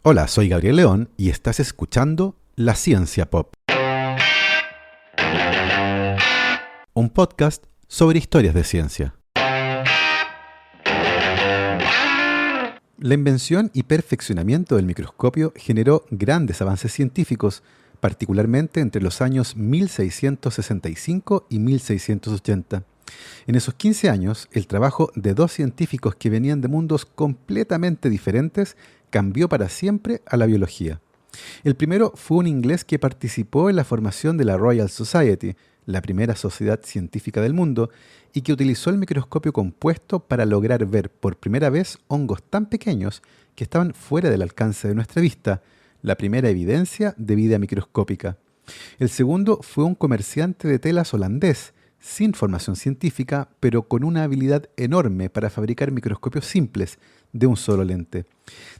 Hola, soy Gabriel León y estás escuchando La Ciencia Pop, un podcast sobre historias de ciencia. La invención y perfeccionamiento del microscopio generó grandes avances científicos, particularmente entre los años 1665 y 1680. En esos 15 años, el trabajo de dos científicos que venían de mundos completamente diferentes cambió para siempre a la biología. El primero fue un inglés que participó en la formación de la Royal Society, la primera sociedad científica del mundo, y que utilizó el microscopio compuesto para lograr ver por primera vez hongos tan pequeños que estaban fuera del alcance de nuestra vista, la primera evidencia de vida microscópica. El segundo fue un comerciante de telas holandés, sin formación científica, pero con una habilidad enorme para fabricar microscopios simples de un solo lente.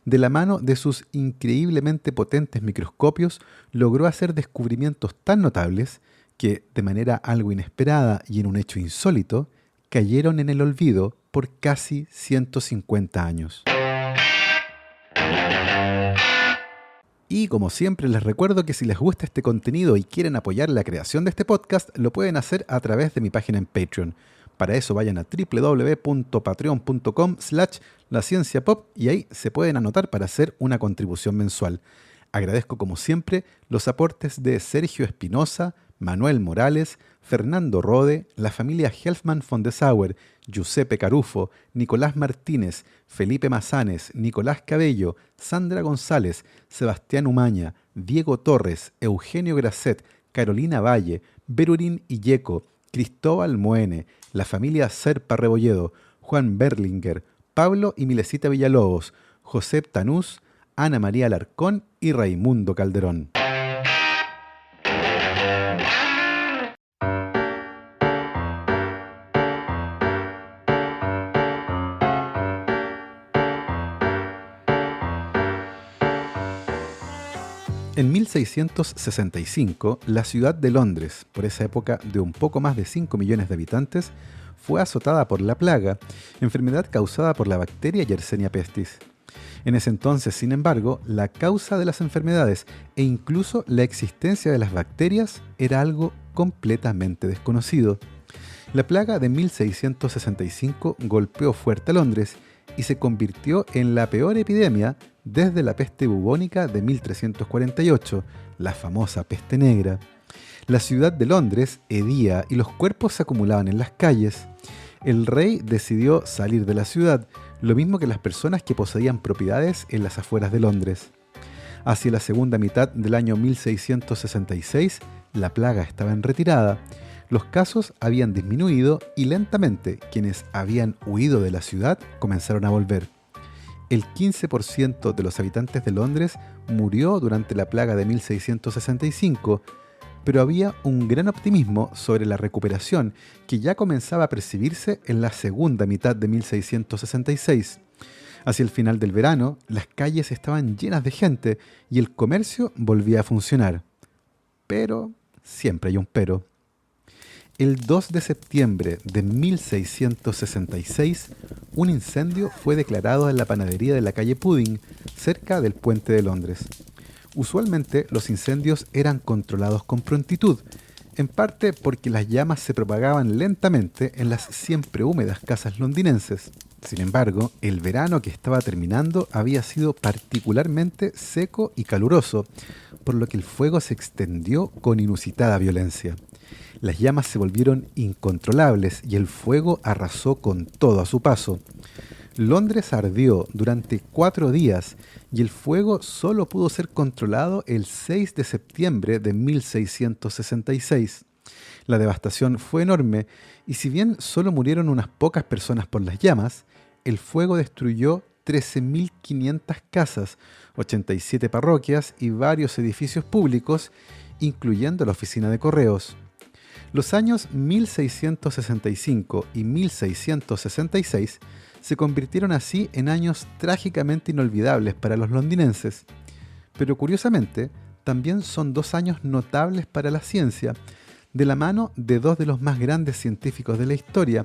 De la mano de sus increíblemente potentes microscopios, logró hacer descubrimientos tan notables que, de manera algo inesperada y en un hecho insólito, cayeron en el olvido por casi 150 años. Y como siempre les recuerdo que si les gusta este contenido y quieren apoyar la creación de este podcast, lo pueden hacer a través de mi página en Patreon. Para eso vayan a www.patreon.com/lacienciapop y ahí se pueden anotar para hacer una contribución mensual. Agradezco como siempre los aportes de Sergio Espinosa, Manuel Morales, Fernando Rode, la familia Helfman von Dessauer, Giuseppe Carufo, Nicolás Martínez, Felipe Mazanes, Nicolás Cabello, Sandra González, Sebastián Umaña, Diego Torres, Eugenio Grasset, Carolina Valle, Berurín Illeco, Cristóbal Moene, la familia Serpa Rebolledo, Juan Berlinger, Pablo y Milesita Villalobos, José Tanús, Ana María Alarcón y Raimundo Calderón. En 1665, la ciudad de Londres, por esa época de un poco más de 5 millones de habitantes, fue azotada por la plaga, enfermedad causada por la bacteria Yersinia pestis. En ese entonces, sin embargo, la causa de las enfermedades e incluso la existencia de las bacterias era algo completamente desconocido. La plaga de 1665 golpeó fuerte a Londres y se convirtió en la peor epidemia desde la peste bubónica de 1348, la famosa peste negra. La ciudad de Londres hedía y los cuerpos se acumulaban en las calles. El rey decidió salir de la ciudad, lo mismo que las personas que poseían propiedades en las afueras de Londres. Hacia la segunda mitad del año 1666, la plaga estaba en retirada. Los casos habían disminuido y lentamente quienes habían huido de la ciudad comenzaron a volver. El 15% de los habitantes de Londres murió durante la plaga de 1665, pero había un gran optimismo sobre la recuperación que ya comenzaba a percibirse en la segunda mitad de 1666. Hacia el final del verano, las calles estaban llenas de gente y el comercio volvía a funcionar. Pero, siempre hay un pero. El 2 de septiembre de 1666, un incendio fue declarado en la panadería de la calle Pudding, cerca del puente de Londres. Usualmente los incendios eran controlados con prontitud, en parte porque las llamas se propagaban lentamente en las siempre húmedas casas londinenses. Sin embargo, el verano que estaba terminando había sido particularmente seco y caluroso, por lo que el fuego se extendió con inusitada violencia. Las llamas se volvieron incontrolables y el fuego arrasó con todo a su paso. Londres ardió durante 4 días y el fuego solo pudo ser controlado el 6 de septiembre de 1666. La devastación fue enorme y si bien solo murieron unas pocas personas por las llamas, el fuego destruyó 13.500 casas, 87 parroquias y varios edificios públicos, incluyendo la oficina de correos. Los años 1665 y 1666 se convirtieron así en años trágicamente inolvidables para los londinenses. Pero curiosamente, también son 2 años notables para la ciencia, de la mano de 2 de los más grandes científicos de la historia,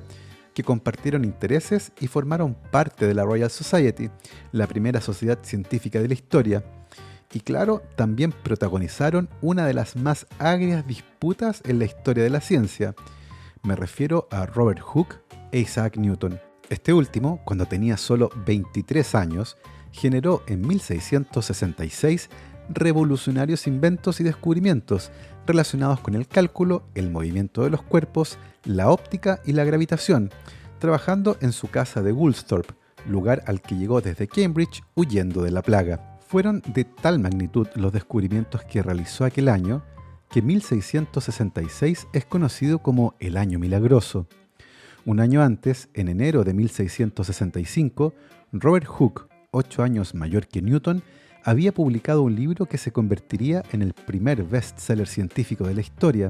que compartieron intereses y formaron parte de la Royal Society, la primera sociedad científica de la historia. Y claro, también protagonizaron una de las más agrias disputas en la historia de la ciencia. Me refiero a Robert Hooke e Isaac Newton. Este último, cuando tenía solo 23 años, generó en 1666 revolucionarios inventos y descubrimientos relacionados con el cálculo, el movimiento de los cuerpos, la óptica y la gravitación, trabajando en su casa de Woolsthorpe, lugar al que llegó desde Cambridge huyendo de la plaga. Fueron de tal magnitud los descubrimientos que realizó aquel año, que 1666 es conocido como el Año Milagroso. Un año antes, en enero de 1665, Robert Hooke, 8 años mayor que Newton, había publicado un libro que se convertiría en el primer bestseller científico de la historia,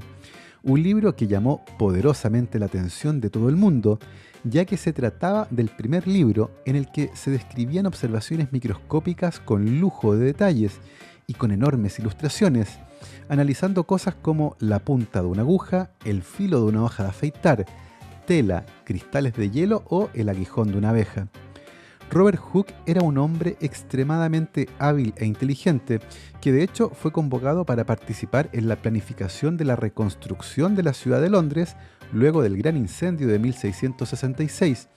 un libro que llamó poderosamente la atención de todo el mundo, ya que se trataba del primer libro en el que se describían observaciones microscópicas con lujo de detalles y con enormes ilustraciones, analizando cosas como la punta de una aguja, el filo de una hoja de afeitar, tela, cristales de hielo o el aguijón de una abeja. Robert Hooke era un hombre extremadamente hábil e inteligente, que de hecho fue convocado para participar en la planificación de la reconstrucción de la ciudad de Londres luego del gran incendio de 1666,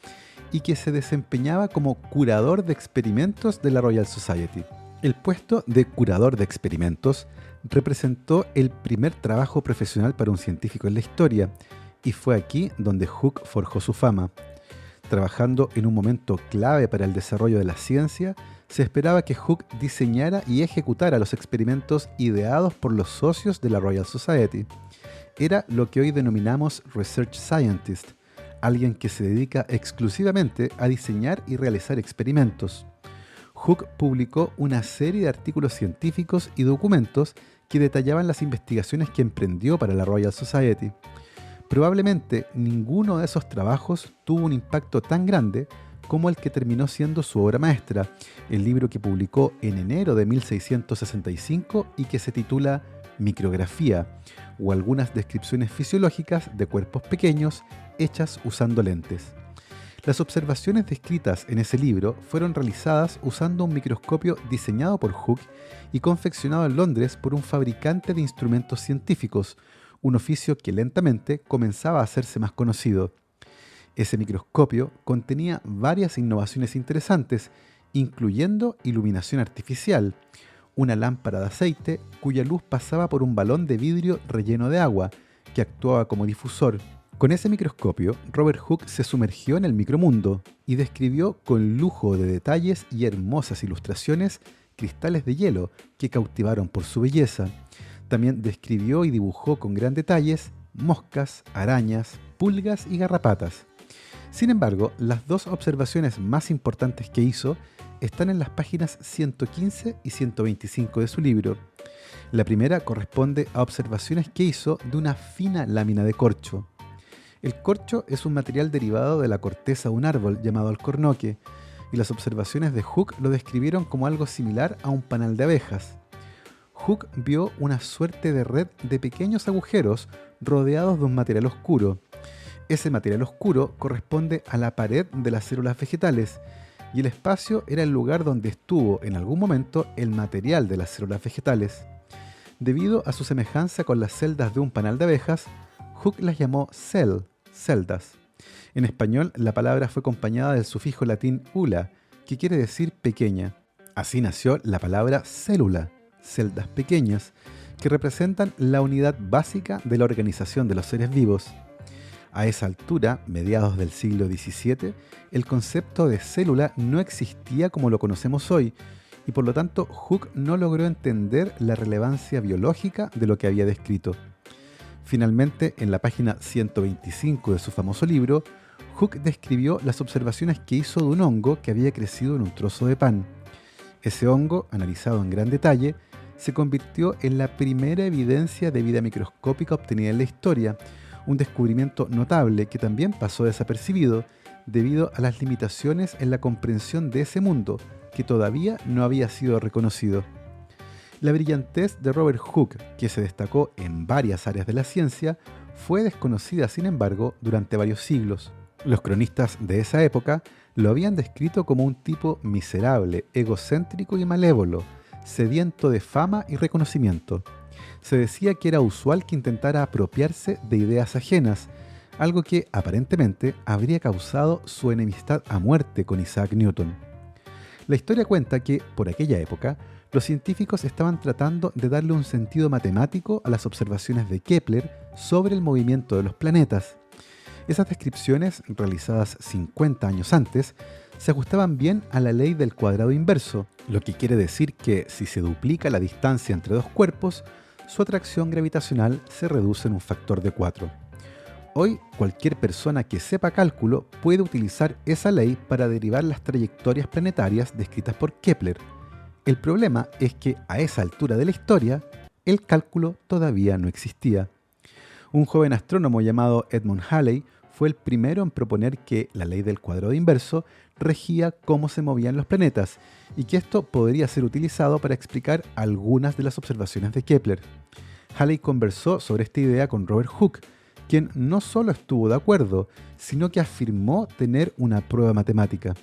y que se desempeñaba como curador de experimentos de la Royal Society. El puesto de curador de experimentos representó el primer trabajo profesional para un científico en la historia, y fue aquí donde Hooke forjó su fama. Trabajando en un momento clave para el desarrollo de la ciencia, se esperaba que Hooke diseñara y ejecutara los experimentos ideados por los socios de la Royal Society. Era lo que hoy denominamos Research Scientist, alguien que se dedica exclusivamente a diseñar y realizar experimentos. Hooke publicó una serie de artículos científicos y documentos que detallaban las investigaciones que emprendió para la Royal Society. Probablemente ninguno de esos trabajos tuvo un impacto tan grande como el que terminó siendo su obra maestra, el libro que publicó en enero de 1665 y que se titula Micrografía, o algunas descripciones fisiológicas de cuerpos pequeños hechas usando lentes. Las observaciones descritas en ese libro fueron realizadas usando un microscopio diseñado por Hooke y confeccionado en Londres por un fabricante de instrumentos científicos, un oficio que lentamente comenzaba a hacerse más conocido. Ese microscopio contenía varias innovaciones interesantes, incluyendo iluminación artificial, una lámpara de aceite cuya luz pasaba por un balón de vidrio relleno de agua, que actuaba como difusor. Con ese microscopio, Robert Hooke se sumergió en el micromundo y describió con lujo de detalles y hermosas ilustraciones cristales de hielo que cautivaron por su belleza. También describió y dibujó con gran detalles moscas, arañas, pulgas y garrapatas. Sin embargo, las dos observaciones más importantes que hizo están en las páginas 115 y 125 de su libro. La primera corresponde a observaciones que hizo de una fina lámina de corcho. El corcho es un material derivado de la corteza de un árbol llamado alcornoque, y las observaciones de Hooke lo describieron como algo similar a un panal de abejas. Hooke vio una suerte de red de pequeños agujeros rodeados de un material oscuro. Ese material oscuro corresponde a la pared de las células vegetales, y el espacio era el lugar donde estuvo en algún momento el material de las células vegetales. Debido a su semejanza con las celdas de un panal de abejas, Hooke las llamó celdas. En español, la palabra fue acompañada del sufijo latín ula, que quiere decir pequeña. Así nació la palabra célula, celdas pequeñas, que representan la unidad básica de la organización de los seres vivos. A esa altura, mediados del siglo XVII, el concepto de célula no existía como lo conocemos hoy, y por lo tanto Hooke no logró entender la relevancia biológica de lo que había descrito. Finalmente, en la página 125 de su famoso libro, Hooke describió las observaciones que hizo de un hongo que había crecido en un trozo de pan. Ese hongo, analizado en gran detalle, se convirtió en la primera evidencia de vida microscópica obtenida en la historia, un descubrimiento notable que también pasó desapercibido debido a las limitaciones en la comprensión de ese mundo, que todavía no había sido reconocido. La brillantez de Robert Hooke, que se destacó en varias áreas de la ciencia, fue desconocida, sin embargo, durante varios siglos. Los cronistas de esa época lo habían descrito como un tipo miserable, egocéntrico y malévolo, sediento de fama y reconocimiento. Se decía que era usual que intentara apropiarse de ideas ajenas, algo que aparentemente habría causado su enemistad a muerte con Isaac Newton. La historia cuenta que, por aquella época, los científicos estaban tratando de darle un sentido matemático a las observaciones de Kepler sobre el movimiento de los planetas. Esas descripciones, realizadas 50 años antes, se ajustaban bien a la ley del cuadrado inverso, lo que quiere decir que si se duplica la distancia entre dos cuerpos, su atracción gravitacional se reduce en un factor de 4. Hoy, cualquier persona que sepa cálculo puede utilizar esa ley para derivar las trayectorias planetarias descritas por Kepler. El problema es que a esa altura de la historia, el cálculo todavía no existía. Un joven astrónomo llamado Edmund Halley fue el primero en proponer que la ley del cuadrado inverso regía cómo se movían los planetas y que esto podría ser utilizado para explicar algunas de las observaciones de Kepler. Halley conversó sobre esta idea con Robert Hooke, quien no solo estuvo de acuerdo, sino que afirmó tener una prueba matemática.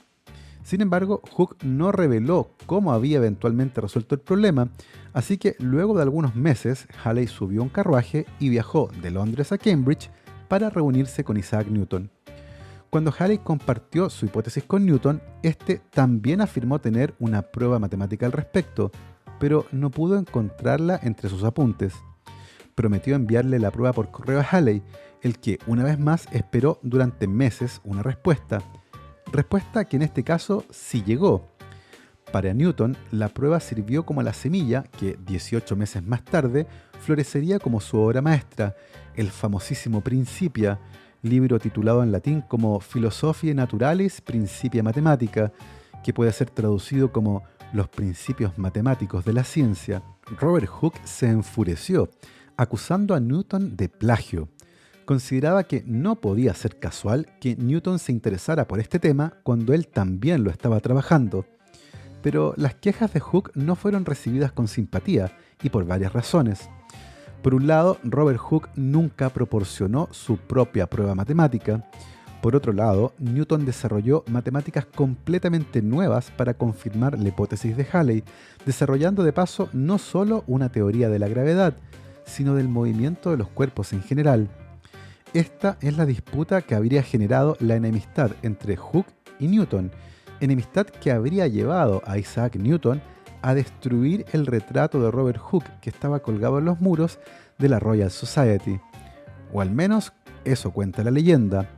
Sin embargo, Hooke no reveló cómo había eventualmente resuelto el problema, así que luego de algunos meses, Halley subió a un carruaje y viajó de Londres a Cambridge para reunirse con Isaac Newton. Cuando Halley compartió su hipótesis con Newton, este también afirmó tener una prueba matemática al respecto, pero no pudo encontrarla entre sus apuntes. Prometió enviarle la prueba por correo a Halley, el que una vez más esperó durante meses una respuesta que en este caso sí llegó. Para Newton, la prueba sirvió como la semilla que 18 meses más tarde florecería como su obra maestra, el famosísimo Principia, libro titulado en latín como Philosophiae Naturalis Principia Mathematica, que puede ser traducido como Los principios matemáticos de la ciencia. Robert Hooke se enfureció, acusando a Newton de plagio. Consideraba que no podía ser casual que Newton se interesara por este tema cuando él también lo estaba trabajando. Pero las quejas de Hooke no fueron recibidas con simpatía, y por varias razones. Por un lado, Robert Hooke nunca proporcionó su propia prueba matemática. Por otro lado, Newton desarrolló matemáticas completamente nuevas para confirmar la hipótesis de Halley, desarrollando de paso no solo una teoría de la gravedad, sino del movimiento de los cuerpos en general. Esta es la disputa que habría generado la enemistad entre Hooke y Newton, enemistad que habría llevado a Isaac Newton a destruir el retrato de Robert Hooke que estaba colgado en los muros de la Royal Society. O al menos eso cuenta la leyenda.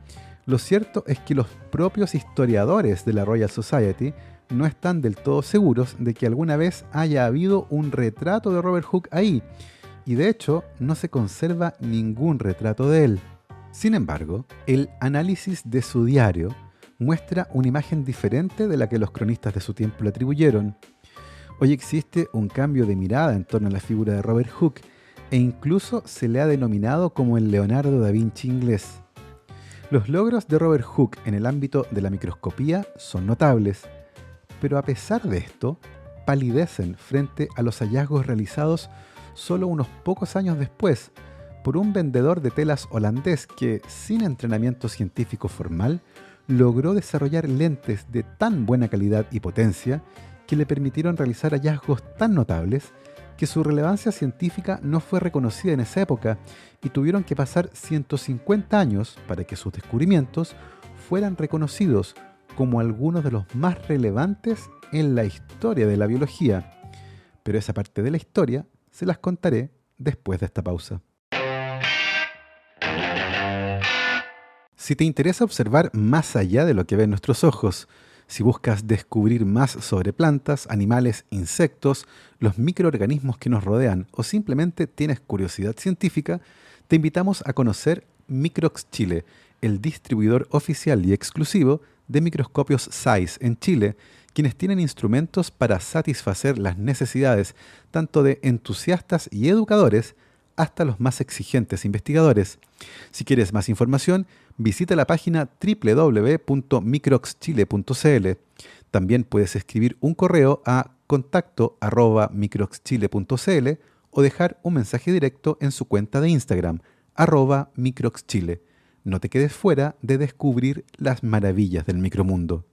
Lo cierto es que los propios historiadores de la Royal Society no están del todo seguros de que alguna vez haya habido un retrato de Robert Hooke ahí, y de hecho no se conserva ningún retrato de él. Sin embargo, el análisis de su diario muestra una imagen diferente de la que los cronistas de su tiempo le atribuyeron. Hoy existe un cambio de mirada en torno a la figura de Robert Hooke, e incluso se le ha denominado como el Leonardo da Vinci inglés. Los logros de Robert Hooke en el ámbito de la microscopía son notables, pero a pesar de esto, palidecen frente a los hallazgos realizados solo unos pocos años después por un vendedor de telas holandés que, sin entrenamiento científico formal, logró desarrollar lentes de tan buena calidad y potencia que le permitieron realizar hallazgos tan notables que su relevancia científica no fue reconocida en esa época y tuvieron que pasar 150 años para que sus descubrimientos fueran reconocidos como algunos de los más relevantes en la historia de la biología. Pero esa parte de la historia se las contaré después de esta pausa. Si te interesa observar más allá de lo que ven nuestros ojos, si buscas descubrir más sobre plantas, animales, insectos, los microorganismos que nos rodean o simplemente tienes curiosidad científica, te invitamos a conocer Microx Chile, el distribuidor oficial y exclusivo de microscopios ZEISS en Chile, quienes tienen instrumentos para satisfacer las necesidades tanto de entusiastas y educadores hasta los más exigentes investigadores. Si quieres más información, visita la página www.microxchile.cl. También puedes escribir un correo a contacto@microxchile.cl o dejar un mensaje directo en su cuenta de Instagram, @microxchile. No te quedes fuera de descubrir las maravillas del micromundo.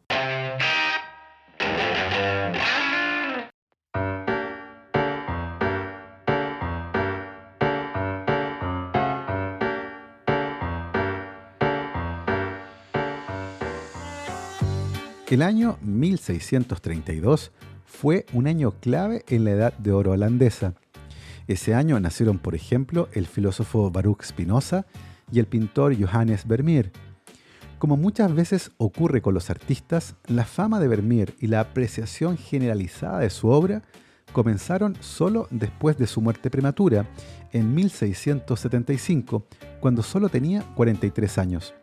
El año 1632 fue un año clave en la Edad de Oro holandesa. Ese año nacieron, por ejemplo, el filósofo Baruch Spinoza y el pintor Johannes Vermeer. Como muchas veces ocurre con los artistas, la fama de Vermeer y la apreciación generalizada de su obra comenzaron solo después de su muerte prematura, en 1675, cuando solo tenía 43 años.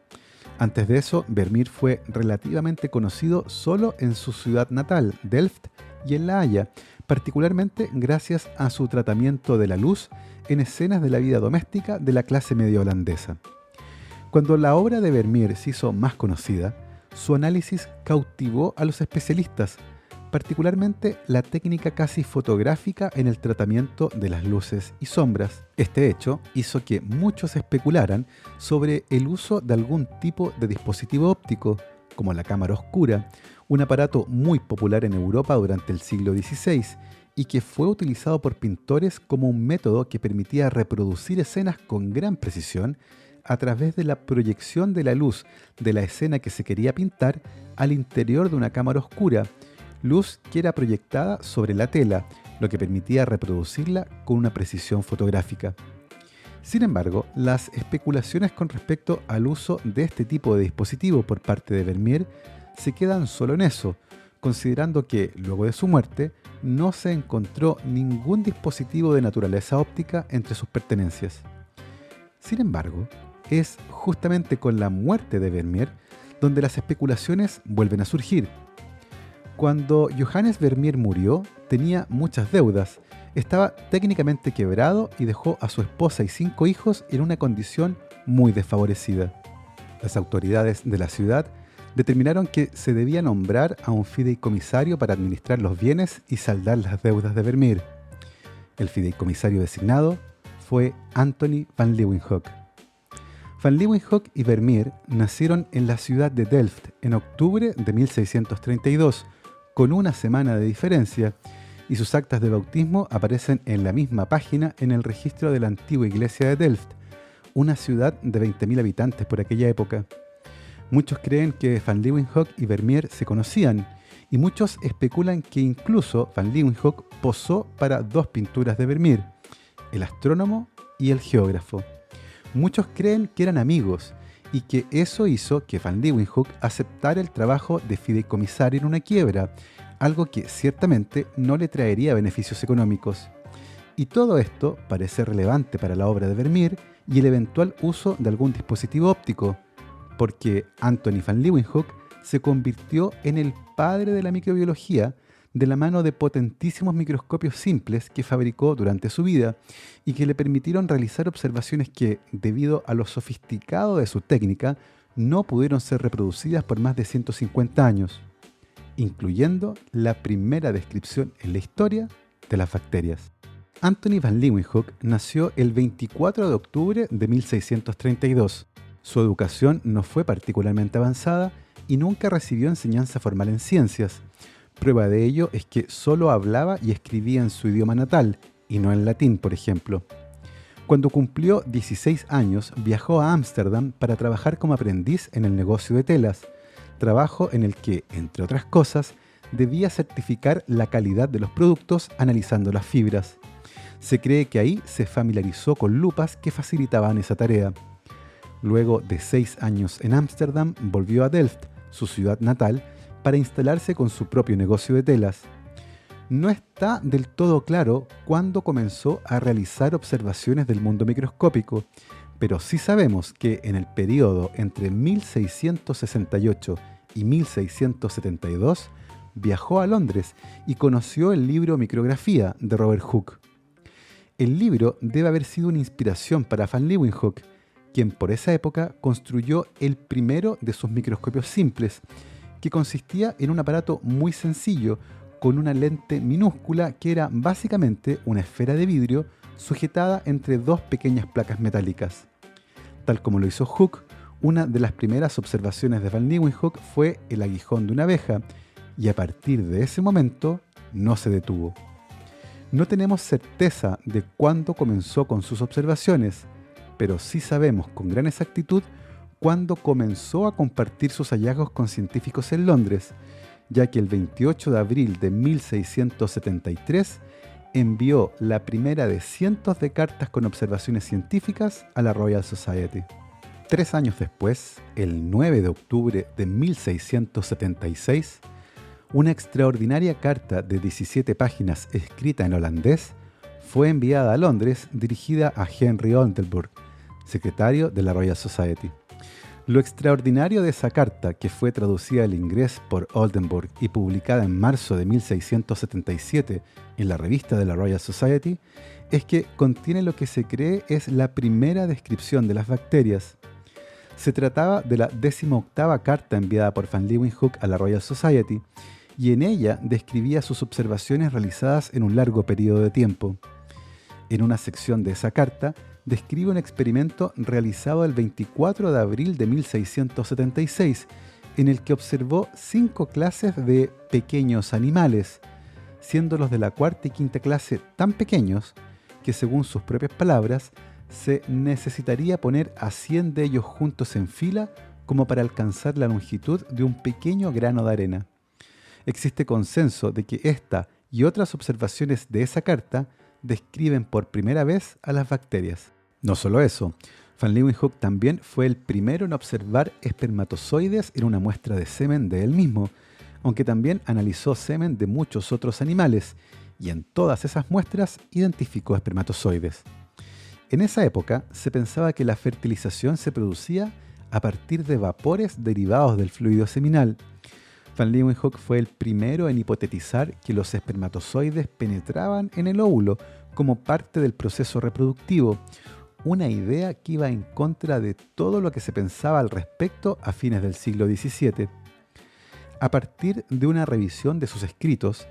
Antes de eso, Vermeer fue relativamente conocido solo en su ciudad natal, Delft, y en La Haya, particularmente gracias a su tratamiento de la luz en escenas de la vida doméstica de la clase media holandesa. Cuando la obra de Vermeer se hizo más conocida, su análisis cautivó a los especialistas, particularmente la técnica casi fotográfica en el tratamiento de las luces y sombras. Este hecho hizo que muchos especularan sobre el uso de algún tipo de dispositivo óptico, como la cámara oscura, un aparato muy popular en Europa durante el siglo XVI y que fue utilizado por pintores como un método que permitía reproducir escenas con gran precisión a través de la proyección de la luz de la escena que se quería pintar al interior de una cámara oscura, luz que era proyectada sobre la tela, lo que permitía reproducirla con una precisión fotográfica. Sin embargo, las especulaciones con respecto al uso de este tipo de dispositivo por parte de Vermeer se quedan solo en eso, considerando que, luego de su muerte, no se encontró ningún dispositivo de naturaleza óptica entre sus pertenencias. Sin embargo, es justamente con la muerte de Vermeer donde las especulaciones vuelven a surgir. Cuando Johannes Vermeer murió, tenía muchas deudas, estaba técnicamente quebrado y dejó a su esposa y 5 hijos en una condición muy desfavorecida. Las autoridades de la ciudad determinaron que se debía nombrar a un fideicomisario para administrar los bienes y saldar las deudas de Vermeer. El fideicomisario designado fue Anthony van Leeuwenhoek. Van Leeuwenhoek y Vermeer nacieron en la ciudad de Delft en octubre de 1632, con una semana de diferencia, y sus actas de bautismo aparecen en la misma página en el registro de la antigua iglesia de Delft, una ciudad de 20.000 habitantes por aquella época. Muchos creen que Van Leeuwenhoek y Vermeer se conocían, y muchos especulan que incluso Van Leeuwenhoek posó para 2 pinturas de Vermeer, el astrónomo y el geógrafo. Muchos creen que eran amigos, y que eso hizo que Van Leeuwenhoek aceptara el trabajo de fideicomisario en una quiebra, algo que ciertamente no le traería beneficios económicos. Y todo esto parece relevante para la obra de Vermeer y el eventual uso de algún dispositivo óptico, porque Anthony van Leeuwenhoek se convirtió en el padre de la microbiología de la mano de potentísimos microscopios simples que fabricó durante su vida y que le permitieron realizar observaciones que, debido a lo sofisticado de su técnica, no pudieron ser reproducidas por más de 150 años, incluyendo la primera descripción en la historia de las bacterias. Anthony van Leeuwenhoek nació el 24 de octubre de 1632. Su educación no fue particularmente avanzada y nunca recibió enseñanza formal en ciencias. Prueba de ello es que solo hablaba y escribía en su idioma natal, y no en latín, por ejemplo. Cuando cumplió 16 años, viajó a Ámsterdam para trabajar como aprendiz en el negocio de telas, trabajo en el que, entre otras cosas, debía certificar la calidad de los productos analizando las fibras. Se cree que ahí se familiarizó con lupas que facilitaban esa tarea. Luego de 6 años en Ámsterdam, volvió a Delft, su ciudad natal, para instalarse con su propio negocio de telas. No está del todo claro cuándo comenzó a realizar observaciones del mundo microscópico, pero sí sabemos que en el periodo entre 1668 y 1672 viajó a Londres y conoció el libro Micrografía de Robert Hooke. El libro debe haber sido una inspiración para Van Leeuwenhoek, quien por esa época construyó el primero de sus microscopios simples, que consistía en un aparato muy sencillo con una lente minúscula que era básicamente una esfera de vidrio sujetada entre 2 pequeñas placas metálicas. Tal como lo hizo Hooke, Una de las primeras observaciones de Van Leeuwenhoek fue el aguijón de una abeja, y a partir de ese momento no se detuvo. No tenemos certeza de cuándo comenzó con sus observaciones, pero sí sabemos con gran exactitud cuándo comenzó a compartir sus hallazgos con científicos en Londres, ya que el 28 de abril de 1673 envió la primera de cientos de cartas con observaciones científicas a la Royal Society. 3 años después, el 9 de octubre de 1676, una extraordinaria carta de 17 páginas escrita en holandés fue enviada a Londres dirigida a Henry Oldenburg, secretario de la Royal Society. Lo extraordinario de esa carta, que fue traducida al inglés por Oldenburg y publicada en marzo de 1677 en la revista de la Royal Society, es que contiene lo que se cree es la primera descripción de las bacterias. Se trataba de la 18ª carta enviada por Van Leeuwenhoek a la Royal Society, y en ella describía sus observaciones realizadas en un largo periodo de tiempo. En una sección de esa carta, describe un experimento realizado el 24 de abril de 1676, en el que observó 5 clases de pequeños animales, siendo los de la cuarta y quinta clase tan pequeños que, según sus propias palabras, se necesitaría poner a 100 de ellos juntos en fila como para alcanzar la longitud de un pequeño grano de arena. Existe consenso de que esta y otras observaciones de esa carta describen por primera vez a las bacterias. No solo eso, Van Leeuwenhoek también fue el primero en observar espermatozoides en una muestra de semen de él mismo, aunque también analizó semen de muchos otros animales, y en todas esas muestras identificó espermatozoides. En esa época se pensaba que la fertilización se producía a partir de vapores derivados del fluido seminal. Van Leeuwenhoek fue el primero en hipotetizar que los espermatozoides penetraban en el óvulo como parte del proceso reproductivo, una idea que iba en contra de todo lo que se pensaba al respecto a fines del siglo XVII. A partir de una revisión de sus escritos,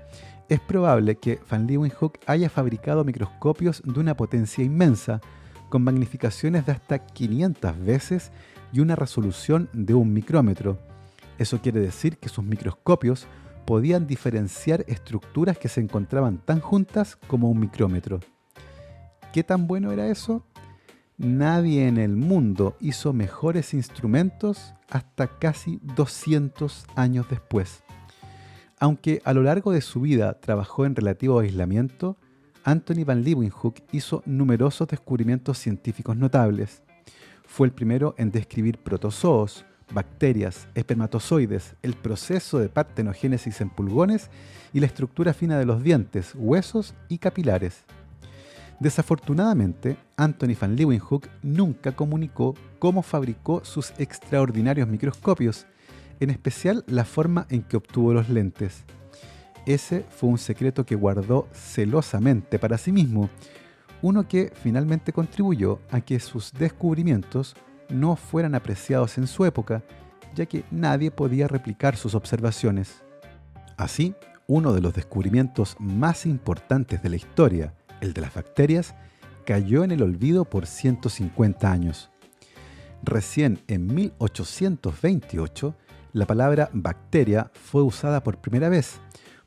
es probable que Van Leeuwenhoek haya fabricado microscopios de una potencia inmensa, con magnificaciones de hasta 500 veces y una resolución de 1 micrómetro. Eso quiere decir que sus microscopios podían diferenciar estructuras que se encontraban tan juntas como 1 micrómetro. ¿Qué tan bueno era eso? Nadie en el mundo hizo mejores instrumentos hasta casi 200 años después. Aunque a lo largo de su vida trabajó en relativo aislamiento, Antony van Leeuwenhoek hizo numerosos descubrimientos científicos notables. Fue el primero en describir protozoos, bacterias, espermatozoides, el proceso de partenogénesis en pulgones y la estructura fina de los dientes, huesos y capilares. Desafortunadamente, Antony van Leeuwenhoek nunca comunicó cómo fabricó sus extraordinarios microscopios, en especial la forma en que obtuvo los lentes. Ese fue un secreto que guardó celosamente para sí mismo, uno que finalmente contribuyó a que sus descubrimientos no fueran apreciados en su época, ya que nadie podía replicar sus observaciones. Así, uno de los descubrimientos más importantes de la historia, el de las bacterias, cayó en el olvido por 150 años. Recién en 1828, la palabra bacteria fue usada por primera vez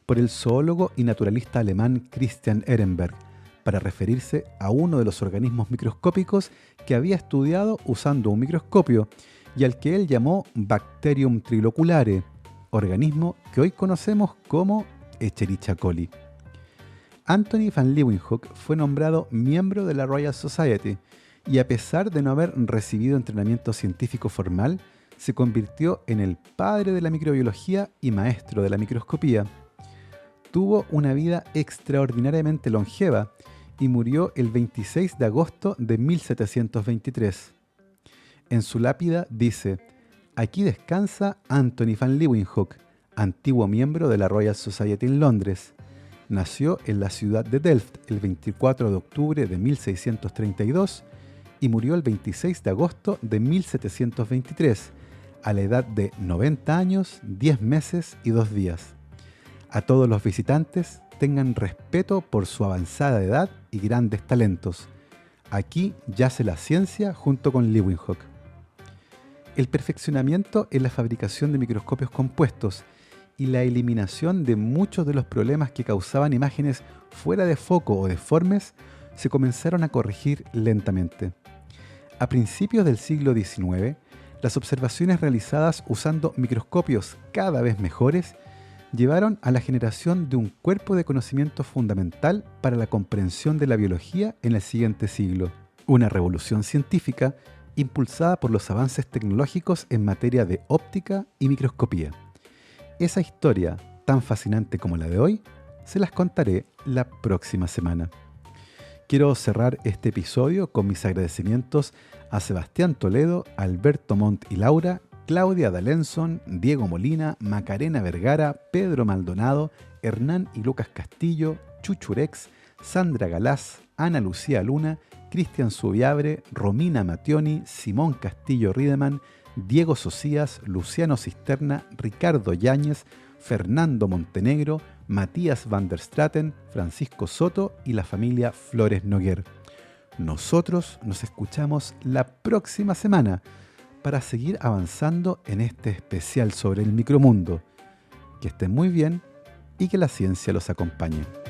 por el zoólogo y naturalista alemán Christian Ehrenberg para referirse a uno de los organismos microscópicos que había estudiado usando un microscopio y al que él llamó Bacterium triloculare, organismo que hoy conocemos como Escherichia coli. Antony van Leeuwenhoek fue nombrado miembro de la Royal Society y, a pesar de no haber recibido entrenamiento científico formal, se convirtió en el padre de la microbiología y maestro de la microscopía. Tuvo una vida extraordinariamente longeva y murió el 26 de agosto de 1723. En su lápida dice: «Aquí descansa Antony van Leeuwenhoek, antiguo miembro de la Royal Society en Londres. Nació en la ciudad de Delft el 24 de octubre de 1632 y murió el 26 de agosto de 1723, a la edad de 90 años, 10 meses y 2 días. A todos los visitantes tengan respeto por su avanzada edad y grandes talentos. Aquí yace la ciencia junto con Leeuwenhoek». El perfeccionamiento en la fabricación de microscopios compuestos y la eliminación de muchos de los problemas que causaban imágenes fuera de foco o deformes se comenzaron a corregir lentamente. A principios del siglo XIX, las observaciones realizadas usando microscopios cada vez mejores llevaron a la generación de un cuerpo de conocimiento fundamental para la comprensión de la biología en el siguiente siglo. Una revolución científica impulsada por los avances tecnológicos en materia de óptica y microscopía. Esa historia, tan fascinante como la de hoy, se las contaré la próxima semana. Quiero cerrar este episodio con mis agradecimientos a Sebastián Toledo, Alberto Montt y Laura, Claudia D'Alençon, Diego Molina, Macarena Vergara, Pedro Maldonado, Hernán y Lucas Castillo, Chuchurex, Sandra Galás, Ana Lucía Luna, Cristian Subiabre, Romina Mattioni, Simón Castillo Riedemann, Diego Socias, Luciano Cisterna, Ricardo Yáñez, Fernando Montenegro, Matías van der Straten, Francisco Soto y la familia Flores Noguer. Nosotros nos escuchamos la próxima semana para seguir avanzando en este especial sobre el micromundo. Que estén muy bien y que la ciencia los acompañe.